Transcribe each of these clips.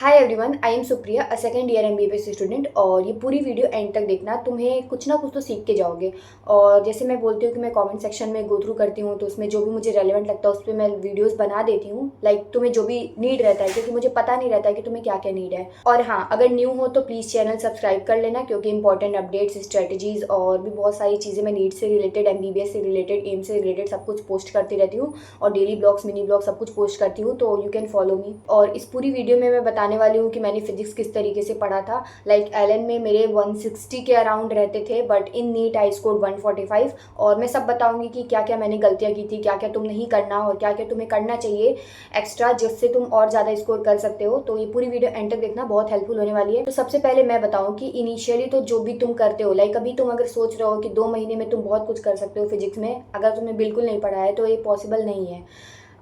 Hi everyone, I am Supriya, a second year MBBS student. और ये पूरी वीडियो एंड तक देखना, तुम्हें कुछ ना कुछ तो सीख के जाओगे। और जैसे मैं बोलती हूँ कि मैं कमेंट सेक्शन में गो थ्रू करती हूँ, तो उसमें जो भी मुझे रेलेवेंट लगता है उस पर मैं वीडियोस बना देती हूँ। लाइक तुम्हें जो भी नीड रहता है, क्योंकि मुझे पता नहीं रहता है कि तुम्हें क्या क्या नीड है। और हाँ, अगर न्यू हो तो प्लीज़ चैनल सब्सक्राइब कर लेना, क्योंकि इंपॉर्टेंट अपडेट्स, स्ट्रेटजीज और भी बहुत सारी चीज़ें मैं नीट से रिलेटेड, एमबीबीएस से रिलेटेड, एम से रिलेटेड सब कुछ पोस्ट करती रहती हूँ। और डेली ब्लॉग्स, मिनी ब्लॉग सब कुछ पोस्ट करती हूँ, तो यू कैन फॉलो मी। और इस पूरी वीडियो में मैं बताने वाली हूँ कि मैंने फिजिक्स किस तरीके से पढ़ा था। लाइक एलन में मेरे 160 के अराउंड रहते थे, but in NEET I scored 145। और मैं सब बताऊंगी कि क्या क्या मैंने गलतियां की थी, क्या क्या तुम नहीं करना और क्या क्या तुम्हें करना चाहिए एक्स्ट्रा, जिससे तुम और ज़्यादा स्कोर कर सकते हो। तो ये पूरी वीडियो एंड तक देखना, बहुत हेल्पफुल होने वाली है। तो सबसे पहले मैं बताऊं कि इनिशियली तो जो भी तुम करते हो, लाइक अभी तुम अगर सोच रहे हो कि 2 महीने में तुम बहुत कुछ कर सकते हो फिजिक्स में, अगर तुमने बिल्कुल नहीं पढ़ा है तो ये पॉसिबल नहीं है।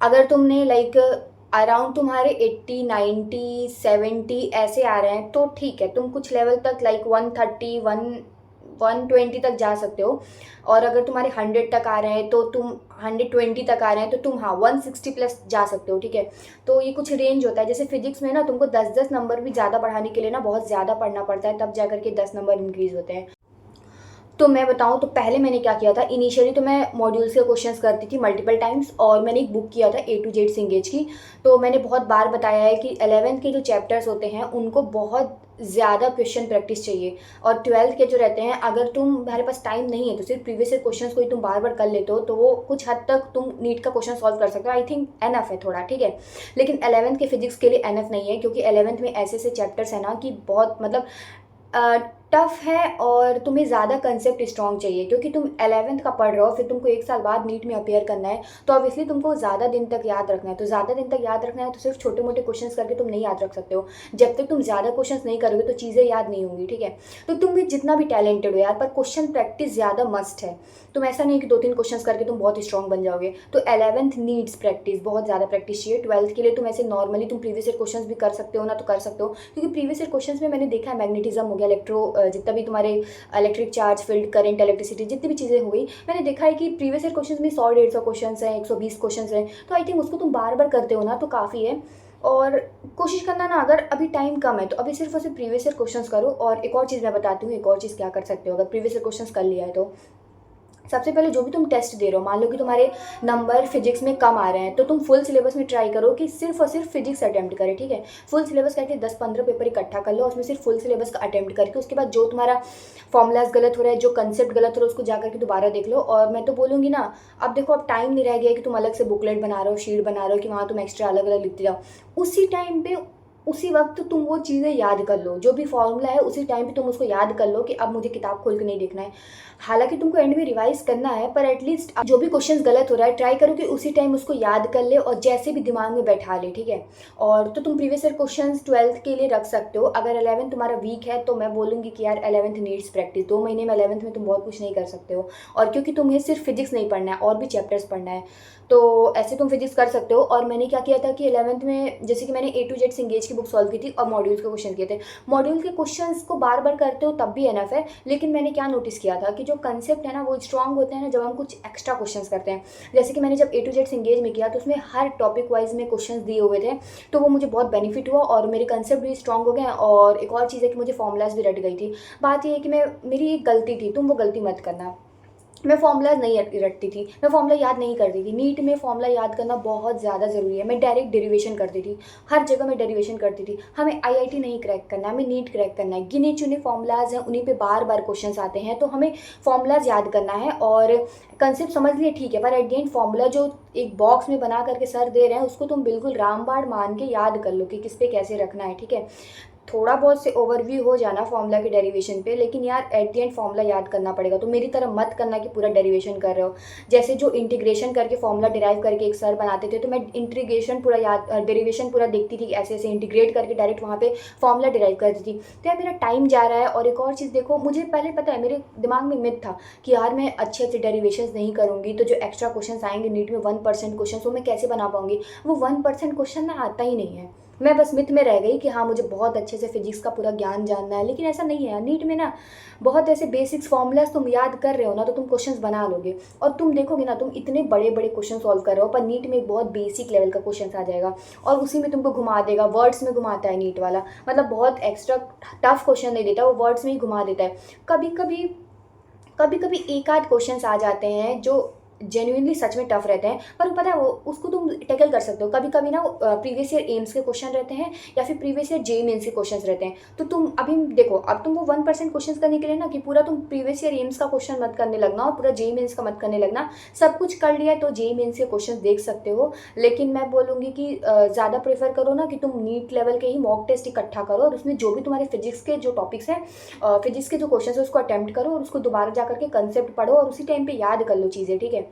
अगर तुमने लाइक अराउंड तुम्हारे 80, 90, 70 ऐसे आ रहे हैं तो ठीक है, तुम कुछ लेवल तक लाइक 130, 120 तक जा सकते हो। और अगर तुम्हारे 100 तक आ रहे हैं तो तुम 120 तक आ रहे हैं तो तुम हाँ 160 प्लस जा सकते हो, ठीक है। तो ये कुछ रेंज होता है। जैसे फिजिक्स में ना तुमको 10-10 नंबर भी ज़्यादा बढ़ाने के लिए ना बहुत ज़्यादा पढ़ना पड़ता है, तब जा करके 10 नंबर इंक्रीज होते हैं। तो मैं बताऊं तो पहले मैंने क्या किया था। इनिशियली तो मैं मॉड्यूल्स के क्वेश्चंस करती थी मल्टीपल टाइम्स, और मैंने एक बुक किया था ए टू जेड सिंगेज की। तो मैंने बहुत बार बताया है कि 11th के जो चैप्टर्स होते हैं उनको बहुत ज़्यादा क्वेश्चन प्रैक्टिस चाहिए। और 12th के जो रहते हैं, अगर तुम्हारे पास टाइम नहीं है तो सिर्फ प्रीवियस ईयर क्वेश्चंस को ही तुम बार बार कर लेते हो, तो वो कुछ हद तक तुम नीट का क्वेश्चन सॉल्व कर सकते हो। आई थिंक एनफ है थोड़ा, ठीक है। लेकिन 11th के फिजिक्स के लिए एनफ नहीं है, क्योंकि 11th में ऐसे ऐसे चैप्टर्स हैं ना कि बहुत मतलब टफ है, और तुम्हें ज़्यादा कंसेप्ट स्ट्रॉन्ग चाहिए, क्योंकि तुम 11th का पढ़ रहे हो, फिर तुमको 1 साल बाद नीट में अपेयर करना है। तो ऑब्वियसली तुमको ज़्यादा दिन तक याद रखना है। तो ज़्यादा दिन तक याद रखना है तो सिर्फ छोटे मोटे क्वेश्चंस करके तुम नहीं याद रख सकते हो। जब तक तुम ज़्यादा क्वेश्चंस नहीं करोगे तो चीज़ें याद नहीं होंगी, ठीक है। तो तुम भी जितना भी टैलेंटेड हो यार, पर क्वेश्चन प्रैक्टिस ज़्यादा मस्ट है। तुम ऐसा नहीं कि 2-3 क्वेश्चंस करके तुम बहुत स्ट्रॉन्ग बन जाओगे। तो 11th नीड्स प्रैक्टिस, बहुत ज़्यादा प्रैक्टिस चाहिए। 12th के लिए तुम ऐसे नॉर्मली तुम प्रीवियस ईयर क्वेश्चंस भी कर सकते हो ना, तो कर सकते हो, क्योंकि प्रीवियस ईयर क्वेश्चंस में मैंने देखा है मैग्नेटिज्म हो गया, जितना भी तुम्हारे electric charge, field, current, electricity, जितनी भी चीज़ें हो गई, मैंने देखा है कि प्रीवियस ईयर क्वेश्चंस में 100-150 क्वेश्चन हैं, 120 क्वेश्चन हैं। तो आई थिंक उसको तुम बार बार करते हो ना तो काफ़ी है। और कोशिश करना ना, अगर अभी टाइम कम है तो अभी सिर्फ और सिर्फ प्रीवियस ईयर क्वेश्चंस करो। और एक और चीज़ मैं बताती हूँ, एक और चीज़ क्या कर सकते हो अगर प्रीवियस ईयर क्वेश्चंस कर लिया है तो। सबसे पहले जो भी तुम टेस्ट दे रहे हो, मान लो कि तुम्हारे नंबर फिजिक्स में कम आ रहे हैं, तो तुम फुल सिलेबस में ट्राई करो कि सिर्फ और सिर्फ फिजिक्स अटेम्प्ट करें, ठीक है। फुल सिलेबस करके 10-15 पेपर इकट्ठा कर लो, उसमें सिर्फ फुल सिलेबस का अटेम्प्ट करके उसके बाद जो तुम्हारा फॉर्मूलाज गलत हो रहा है, जो कंसेप्ट गलत हो रहा है, उसको जाकर के दोबारा देख लो। और मैं तो बोलूँगी ना, अब देखो अब टाइम नहीं रह गया कि तुम अलग से बुकलेट बना रहे हो, शीट बना रहे हो कि वहाँ तुम एक्स्ट्रा अलग अलग लिखते जाओ। उसी टाइम पे, उसी वक्त तुम वो चीज़ें याद कर लो, जो भी फॉर्मूला है उसी टाइम पे तुम उसको याद कर लो कि अब मुझे किताब खोल के नहीं देखना है। हालांकि तुमको एंड में रिवाइज करना है, पर एटलीस्ट जो भी क्वेश्चन गलत हो रहा है ट्राई करो कि उसी टाइम उसको याद कर ले और जैसे भी दिमाग में बैठा ले, ठीक है। और तो तुम प्रीवियस ईयर क्वेश्चन 12th के लिए रख सकते हो। अगर 11th तुम्हारा वीक है तो मैं बोलूँगी कि यार 11th नीड्स प्रैक्टिस। 2 महीने में 11th में तुम बहुत कुछ नहीं कर सकते हो, और क्योंकि तुम्हें सिर्फ फिजिक्स नहीं पढ़ना है और भी चैप्टर्स पढ़ना है, तो ऐसे तुम फिजिक्स कर सकते हो। और मैंने क्या किया था कि 11th में जैसे कि मैंने ए टू जेड सिंगेज की बुक सॉल्व की थी और मॉड्यूल्स के क्वेश्चन किए थे। मॉड्यूल के क्वेश्चंस को बार बार करते हो तब भी एनफ है, लेकिन मैंने क्या नोटिस किया था कि जो कंसेप्ट है ना वो स्ट्रांग होते हैं ना जब हम कुछ एक्स्ट्रा क्वेश्चंस करते हैं। जैसे कि मैंने जब ए टू जेड सिंगेज में किया तो उसमें हर टॉपिक वाइज में क्वेश्चंस दिए हुए थे, तो वो मुझे बहुत बेनिफिट हुआ और मेरे कंसेप्ट भी स्ट्रांग हो गए। और एक और चीज़ है कि मुझे फॉर्मूलाज भी रट गई थी। बात ये है कि मेरी एक गलती थी, तुम वो गलती मत करना। मैं फॉर्मूला नहीं रटती थी, मैं फॉर्मूला याद नहीं करती थी। नीट में फॉर्मूला याद करना बहुत ज़्यादा ज़रूरी है। मैं डायरेक्ट डेरिवेशन करती थी, हर जगह मैं डेरिवेशन करती थी। हमें आईआईटी नहीं क्रैक करना, हमें नीट क्रैक करना है। गिने चुने फॉर्मूलाज हैं, उन्हीं पे बार बार क्वेश्चंस आते हैं, तो हमें फॉर्मूलाज याद करना है। और कंसेप्ट समझ लिए ठीक है, पर एट द एंड फॉर्मूला जो एक बॉक्स में बना करके सर दे रहे हैं उसको तुम बिल्कुल रामबाण मान के याद कर लो कि किस पे कैसे रखना है, ठीक है। थोड़ा बहुत से ओवरव्यू हो जाना फॉर्मूला के डेरिवेशन पे, लेकिन यार एट द एंड फॉर्मूला याद करना पड़ेगा। तो मेरी तरह मत करना कि पूरा डेरिवेशन कर रहे हो। जैसे जो इंटीग्रेशन करके फॉर्मूला डिराइव करके एक सर बनाते थे, तो मैं इंटीग्रेशन पूरा याद, डेरिवेशन पूरा देखती थी, ऐसे ऐसे इंटीग्रेट करके डायरेक्ट वहाँ पे फॉर्मूला डिराइव करती थी। तो यार मेरा टाइम जा रहा है। और एक और चीज़ देखो, मुझे पहले पता है, मेरे दिमाग में मिथ था कि यार मैं अच्छे अच्छे डेरिवेशन नहीं करूँगी तो जो एक्स्ट्रा क्वेश्चन आएंगे नीट में 1% क्वेश्चन, वो मैं कैसे बना पाऊंगी। वो 1% क्वेश्चन ना आता ही नहीं है। मैं बस मिथ में रह गई कि हाँ मुझे बहुत अच्छे से फिजिक्स का पूरा ज्ञान जानना है, लेकिन ऐसा नहीं है। नीट में ना बहुत ऐसे बेसिक्स फॉर्मूलाज तुम याद कर रहे हो ना तो तुम क्वेश्चंस बना लोगे, और तुम देखोगे ना तुम इतने बड़े बड़े क्वेश्चन सॉल्व कर रहे हो, पर नीट में एक बहुत बेसिक लेवल का क्वेश्चन आ जाएगा और उसी में तुमको घुमा देगा, वर्ड्स में घुमाता है नीट वाला, मतलब बहुत एक्स्ट्रा टफ क्वेश्चन नहीं देता, वो वर्ड्स में ही घुमा देता है। कभी कभी कभी कभी एक आध क्वेश्चंस आ जाते हैं जो जेन्युइनली सच में टफ रहते हैं, पर पता है वो उसको तुम टैकल कर सकते हो। कभी कभी ना प्रीवियस ईयर एम्स के क्वेश्चन रहते हैं या फिर प्रीवियस ईयर जेई मेंस के क्वेश्चंस रहते हैं, तो तुम अभी देखो, अब तुम वो 1% क्वेश्चन करने के लिए ना कि पूरा तुम प्रीवियस ईयर एम्स का क्वेश्चन मत करने लगना और पूरा जेई मेंस का मत करने लगना। सब कुछ कर लिया है तो जेई मेंस के क्वेश्चन देख सकते हो, लेकिन मैं बोलूँगी कि ज़्यादा प्रेफर करो ना कि तुम नीट लेवल के ही मॉक टेस्ट इकट्ठा करो और उसमें जो भी तुम्हारे फिजिक्स के जो टॉपिक्स हैं, फिजिक्स के जो क्वेश्चन है उसको अटैम्प्ट करो और उसको दोबारा जा करके कंसेप्ट पढ़ो और उसी टाइम पे याद कर लो चीज़ें, ठीक है।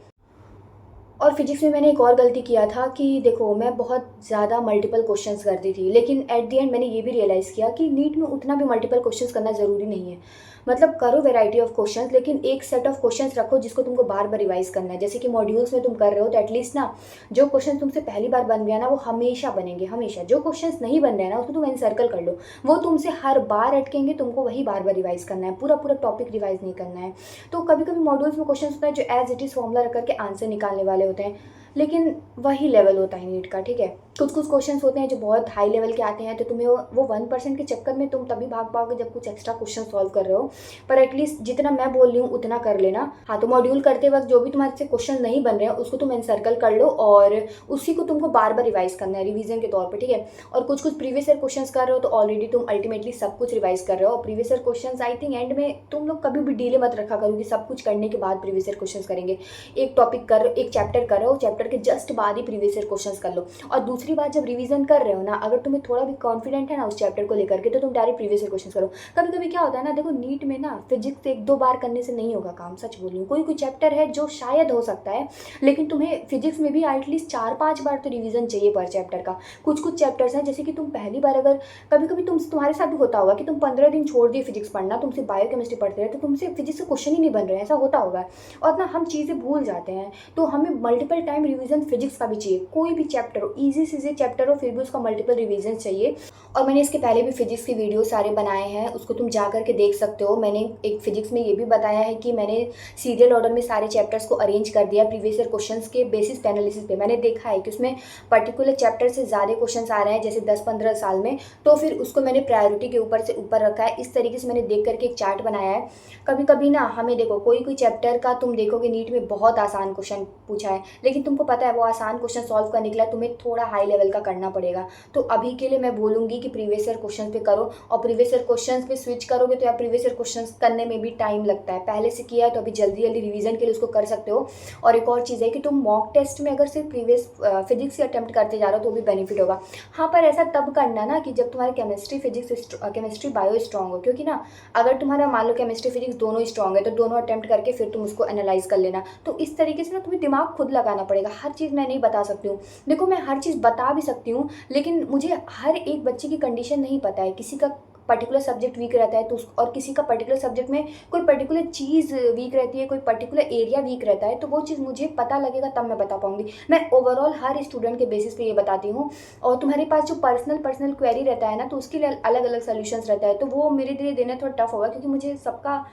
और फिजिक्स में मैंने एक और गलती किया था कि देखो मैं बहुत ज़्यादा मल्टीपल क्वेश्चंस करती थी, लेकिन एट द एंड मैंने ये भी रियलाइज़ किया कि नीट में उतना भी मल्टीपल क्वेश्चंस करना ज़रूरी नहीं है। मतलब करो वैरायटी ऑफ क्वेश्चंस, लेकिन एक सेट ऑफ क्वेश्चंस रखो जिसको तुमको बार बार रिवाइज करना है। जैसे कि मॉड्यूल्स में तुम कर रहे हो तो एटलीस्ट ना जो क्वेश्चन तुमसे पहली बार बन गया ना वो हमेशा बनेंगे, हमेशा। जो क्वेश्चंस नहीं बन रहे हैं ना उसको तुम एनसर्कल कर लो, वो तुमसे हर बार अटकेंगे, तुमको वही बार बार रिवाइज करना है, पूरा पूरा टॉपिक रिवाइज नहीं करना है। तो कभी कभी मॉड्यूल्स में क्वेश्चन होता है जो एज इट इज़ फॉर्मूला रख करके आंसर निकालने वाले होते हैं, लेकिन वही लेवल होता है नीट का, ठीक है। कुछ कुछ क्वेश्चंस होते हैं जो बहुत हाई लेवल के आते हैं, तो तुम्हें वो 1% के चक्कर में तुम तभी भाग पाओगे जब कुछ एक्स्ट्रा क्वेश्चन सॉल्व कर रहे हो। पर एटलीस्ट जितना मैं बोल रही हूँ उतना कर लेना। हाँ, तो मॉड्यूल करते वक्त जो भी तुम्हारे से क्वेश्चन नहीं बन रहे हैं उसको तुम एनसर्कल कर लो और उसी को तुमको बार बार रिवाइज करना है रिवीजन के तौर पर, ठीक है। और कुछ कुछ प्रीवियस ईयर क्वेश्चन कर रहे हो तो ऑलरेडी तुम अल्टीमेटली सब कुछ रिवाइज कर रहे हो। Previous year question I think and में तुम लोग कभी भी डिले मत रखा करो कि सब कुछ करने के बाद प्रीवियस ईयर क्वेश्चन करेंगे। एक टॉपिक कर रहे हो, एक चैप्टर कर रहे हो, चैप्टर के जस्ट बाद ही प्रीवियस ईयर क्वेश्चन कर लो। और दूसरी बात, जब रिवीजन कर रहे हो ना, अगर तुम्हें थोड़ा भी कॉन्फिडेंट है ना उस चैप्टर को लेकर के, तो तुम डायरेक्ट प्रीवियस ईयर क्वेश्चन करो। कभी कभी क्या होता है ना, देखो नीट में ना फिजिक्स एक दो बार करने से नहीं होगा काम, सच बोल रही हूँ। कोई कोई चैप्टर है जो शायद हो सकता है, लेकिन तुम्हें फिजिक्स में भी एटलीस्ट 4-5 बार तो रिवीजन चाहिए पर चैप्टर का। कुछ कुछ चैप्टर्स हैं जैसे कि तुम पहली बार अगर कभी कभी तुम्हारे साथ भी होता होगा कि तुम 15 दिन छोड़ दिए फिजिक्स पढ़ना, तुमसे बायोकेमिस्ट्री पढ़ते रहे, तो तुमसे फिजिक्स के क्वेश्चन ही नहीं बन रहे हैं, ऐसा होता होगा। और ना हम चीज़ें भूल जाते हैं, तो हमें मल्टीपल टाइम रिवीजन फिजिक्स का भी चाहिए। कोई भी चैप्टर हो, ईजी से ईजी चैप्टर हो, फिर भी उसका मल्टीपल रिवीजन चाहिए। और मैंने इसके पहले भी फिजिक्स के वीडियो सारे बनाए हैं, उसको तुम जा करके देख सकते हो। मैंने एक फिजिक्स में ये भी बताया है कि मैंने सीरियल ऑर्डर में सारे चैप्टर्स को अरेंज कर दिया प्रीवियस ईयर क्वेश्चंस के बेसिस पे एनालिसिस पे। मैंने देखा है कि उसमें पर्टिकुलर चैप्टर से ज़्यादा क्वेश्चंस आ रहे हैं जैसे 10-15 साल में, तो फिर उसको मैंने प्रायोरिटी के ऊपर से ऊपर रखा है। इस तरीके से मैंने देख करके एक चार्ट बनाया है। कभी कभी ना हमें देखो कोई कोई चैप्टर का तुम देखोगे नीट में बहुत आसान क्वेश्चन पूछा है, लेकिन तुमको पता है वो आसान क्वेश्चन सॉल्व करने के लिए तुम्हें थोड़ा हाई लेवल का करना पड़ेगा। तो अभी के लिए मैं बोलूँगी कि प्रीवियस ईयर क्वेश्चन पे करो, और प्रीवियस ईयर क्वेश्चन पे स्विच करोगे तो यार प्रीवियस ईयर क्वेश्चन करने में भी टाइम लगता है। पहले से किया है तो अभी जल्दी जल्दी रिवीजन के लिए उसको कर सकते हो। और एक और चीज़ है कि तुम मॉक टेस्ट में अगर सिर्फ प्रीवियस फिजिक्स ही अटैम्प्ट करते जा रहे हो तो भी बेनिफिट होगा। हाँ, पर ऐसा तब करना ना कि जब तुम्हारे chemistry physics chemistry bio strong हो, क्योंकि ना अगर तुम्हारा मान लो केमिस्ट्री फिजिक्स दोनों स्ट्रॉन्ग है तो दोनों अटैम्प्ट करके फिर तुम उसको एनालाइज कर लेना। तो इस तरीके से ना तुम्हें दिमाग खुद लगाना पड़ेगा। हर चीज़ मैं नहीं बता सकती हूँ। देखो मैं हर चीज़ बता भी सकती हूँ, लेकिन मुझे हर एक बच्चे की कंडीशन नहीं पता है। किसी का पर्टिकुलर सब्जेक्ट वीक रहता है तो और किसी का पर्टिकुलर सब्जेक्ट में कोई पर्टिकुलर चीज़ वीक रहती है, कोई पर्टिकुलर एरिया वीक रहता है, तो वो चीज़ मुझे पता लगेगा तब मैं बता पाऊंगी। मैं ओवरऑल हर स्टूडेंट के बेसिस पे ये बताती हूँ। और तुम्हारे पास जो पर्सनल क्वेरी रहता है ना, तो उसके लिए अलग अलग सोल्यूशंस रहता है, तो वो मेरे लिए देना थोड़ा टफ होगा क्योंकि मुझे सबका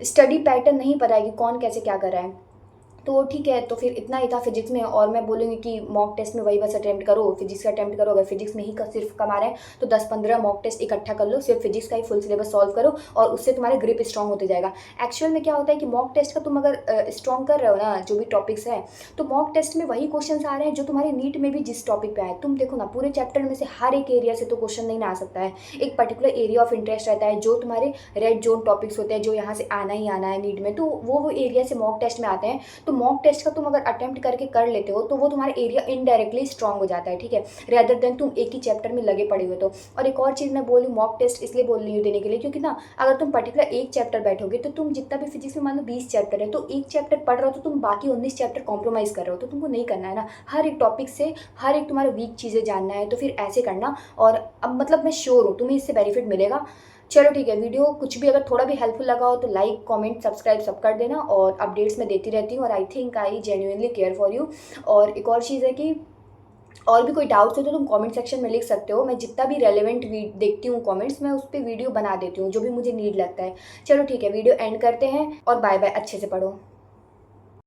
स्टडी पैटर्न नहीं पता है कि कौन कैसे क्या कर रहा है। तो ठीक है, तो फिर इतना ही था फिजिक्स में। और मैं बोलूँगी कि मॉक टेस्ट में वही बस अटैम्प्ट करो, फिजिक्स का अटैम्प्ट करो। अगर फिजिक्स में ही सिर्फ कमा रहे हैं तो 10-15 मॉक टेस्ट इकट्ठा कर लो, सिर्फ फिजिक्स का ही फुल सिलेबस सॉल्व करो और उससे तुम्हारे ग्रिप स्ट्रॉन्ग होते जाएगा। एक्चुअल में क्या होता है कि मॉक टेस्ट का तुम अगर स्ट्रॉन्ग कर रहे हो ना जो भी टॉपिक्स है, तो मॉक टेस्ट में वही क्वेश्चन आ रहे हैं जो तुम्हारे नीट में भी जिस टॉपिक पे आए। तुम देखो ना पूरे चैप्टर में से हर एक एरिया से तो क्वेश्चन नहीं ना आ सकता है। एक पर्टिकुलर एरिया ऑफ इंटरेस्ट रहता है जो तुम्हारे रेड जोन टॉपिक्स होते हैं, जो यहाँ से आना ही आना है नीट में, तो वो एरिया से मॉक टेस्ट में आते हैं। तो मॉक टेस्ट का तुम अगर अटेम्प्ट करके कर लेते हो तो वो तुम्हारा एरिया इनडायरेक्टली स्ट्रॉन्ग हो जाता है, ठीक है, रेदर देन तुम एक ही चैप्टर में लगे पड़े हुए तो। और एक और चीज़ मैं बोलूँ, मॉक टेस्ट इसलिए बोल रही हूँ देने के लिए क्योंकि ना अगर तुम पर्टिकुलर एक चैप्टर बैठोगे तो तुम जितना भी फिजिक्स में मान लो 20 चैप्टर है, तो एक चैप्टर पढ़ रहे हो तो तुम बाकी 19 चैप्टर कॉम्प्रोमाइज़ कर रहे हो, तो तुमको नहीं करना है ना। हर एक टॉपिक से हर एक तुम्हारा वीक चीज़ें जानना है, तो फिर ऐसे करना। और अब मतलब मैं श्योर हूँ तुम्हें इससे बेनिफिट मिलेगा। चलो ठीक है, वीडियो कुछ भी अगर थोड़ा भी हेल्पफुल लगा हो तो लाइक कमेंट सब्सक्राइब सब कर देना। और अपडेट्स मैं देती रहती हूँ और I think I genuinely care for you. और एक और चीज़ है कि और भी कोई डाउट्स हो तो तुम कमेंट सेक्शन में लिख सकते हो। मैं जितना भी रेलेवेंट देखती हूँ कमेंट्स, मैं उस पर वीडियो बना देती हूँ जो भी मुझे नीड लगता है। चलो ठीक है, वीडियो एंड करते हैं और बाय बाय, अच्छे से पढ़ो।